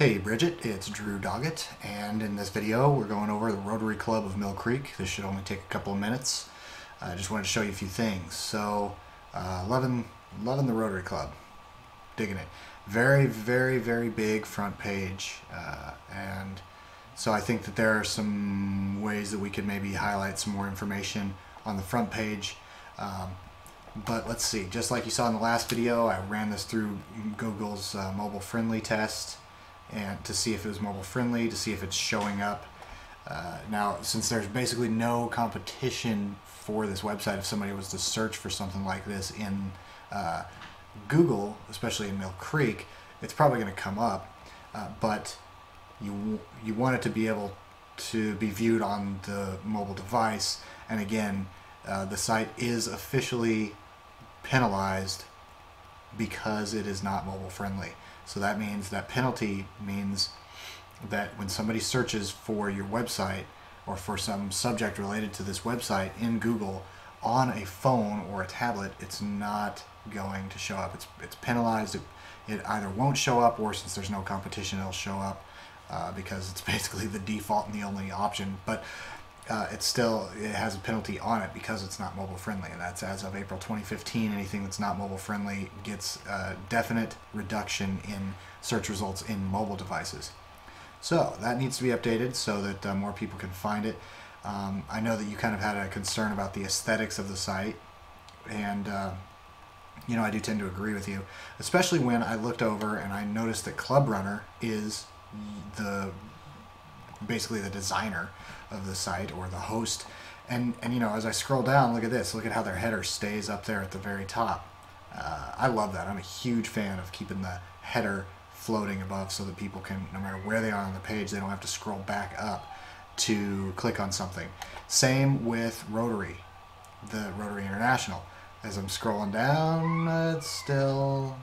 Hey Bridget, it's Drew Doggett, and in this video we're going over the Rotary Club of Mill Creek. This should only take a couple of minutes. I just wanted to show you a few things. So, loving the Rotary Club, digging it. Very, very, very big front page, and so I think that there are some ways that we could maybe highlight some more information on the front page. But let's see, just like you saw in the last video, I ran this through Google's mobile friendly test and to see if it was mobile friendly, to see if it's showing up. Now, since there's basically no competition for this website, if somebody was to search for something like this in Google, especially in Mill Creek, it's probably going to come up, but you want it to be able to be viewed on the mobile device. And again, the site is officially penalized because it is not mobile friendly. So that means that penalty means that when somebody searches for your website or for some subject related to this website in Google on a phone or a tablet, it's not going to show up. It's penalized. It either won't show up, or since there's no competition, it'll show up because it's basically the default and the only option. But it has a penalty on it because it's not mobile friendly, and that's as of April 2015. Anything that's not mobile friendly gets a definite reduction in search results in mobile devices. So that needs to be updated so that more people can find it. I know that you kind of had a concern about the aesthetics of the site, and you know, I do tend to agree with you, especially when I looked over and I noticed that Club Runner is basically the designer of the site, or the host, and you know, as I scroll down, look at this, look at how their header stays up there at the very top. I love that. I'm a huge fan of keeping the header floating above so that people can, no matter where they are on the page, they don't have to scroll back up to click on something. Same with Rotary, the Rotary International. As I'm scrolling down, it's still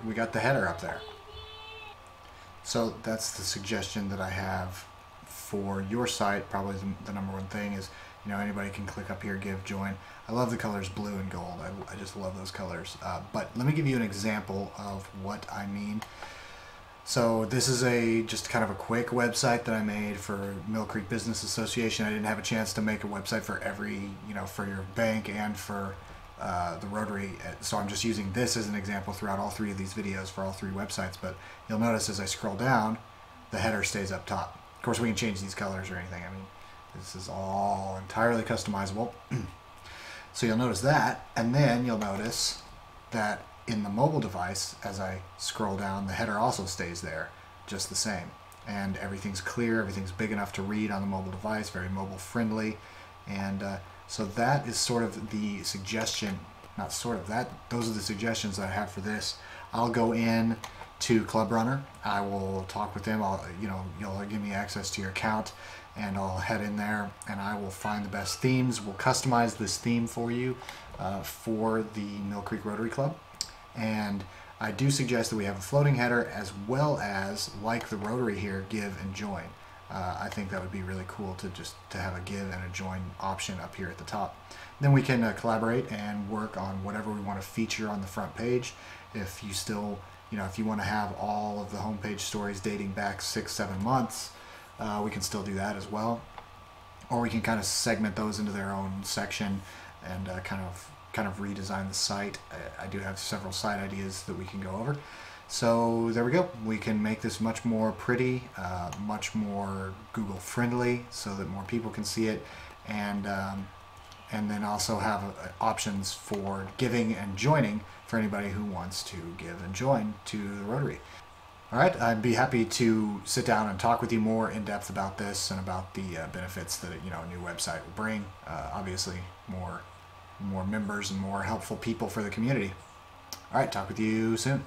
we got the header up there. So that's the suggestion that I have for your site. Probably the number one thing is, you know, anybody can click up here, give, join. I love the colors blue and gold. I just love those colors. But let me give you an example of what I mean. So this is just kind of a quick website that I made for Mill Creek Business Association. I didn't have a chance to make a website for every, you know, for your bank and for the Rotary, so I'm just using this as an example throughout all three of these videos for all three websites. But you'll notice as I scroll down, the header stays up top. Of course, we can change these colors or anything. I mean, this is all entirely customizable. So you'll notice that, and then you'll notice that in the mobile device, as I scroll down, the header also stays there just the same, and everything's clear, everything's big enough to read on the mobile device, very mobile friendly. And so that is sort of the suggestion, not sort of, those are the suggestions that I have for this. I'll go in to Club Runner. I will talk with them. You'll give me access to your account, and I'll head in there and I will find the best themes. We'll customize this theme for you for the Mill Creek Rotary Club. And I do suggest that we have a floating header, as well as, like the Rotary here, give and join. I think that would be really cool to have a give and a join option up here at the top. Then we can collaborate and work on whatever we want to feature on the front page. If you still, if you want to have all of the homepage stories dating back 6-7 months, we can still do that as well. Or we can kind of segment those into their own section and kind of redesign the site. I do have several site ideas that we can go over. So there we go. We can make this much more pretty, much more Google friendly, so that more people can see it, and then also have options for giving and joining for anybody who wants to give and join to the Rotary. All right, I'd be happy to sit down and talk with you more in depth about this and about the benefits that a new website will bring. Obviously, more members and more helpful people for the community. All right, talk with you soon.